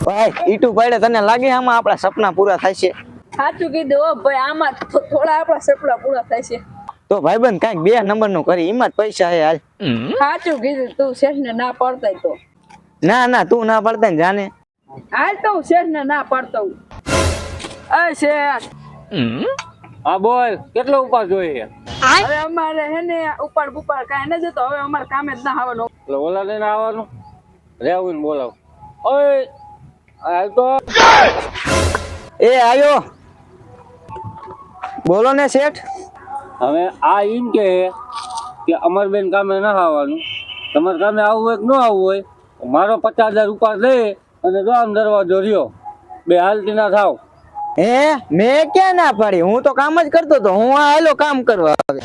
ભાઈ ઈટુ પડે તને લાગે આમાં આપણા સપના પૂરા થાય છે? સાચું કીધું હો ભાઈ, આમાં થોડા આપણા સપના પૂરા થાય છે. તો ભાઈબંધ કાંઈક 2 નંબરનું કરી, એમાં જ પૈસા હે. હાલ. સાચું કીધું, તું શેઠને ના પડતાય તો. ના ના તું ના પડતા ને જાને. હાલ તો હું શેઠને ના પડતો હું. અ શેઠ. હા બોલ, કેટલો ઉપાડ જોઈએ? હવે અમારે હે ને ઉપાડ બુપાડ કાંઈ ન જતો, હવે અમારે કામે જ ના આવવાનું. એટલે ઓલા લઈને આવવાનું, રેવું ને બોલાવ. ઓય હાલ તો. એ આયો. બોલો ને શેઠ. હવે આ એમ કે અમર બેન કામે ના આવવાનું, તમારે કામે આવવું હોય કે ન આવવું હોય, મારો 50,000 ઉપાડ લે અને જો આમ દરવાજો રહ્યો, બે હાલતી ના થાવ. હે મેં ક્યાં ના પાડી, હું તો કામ જ કરતો હતો. હું આ હાલો કામ કરવા આવે.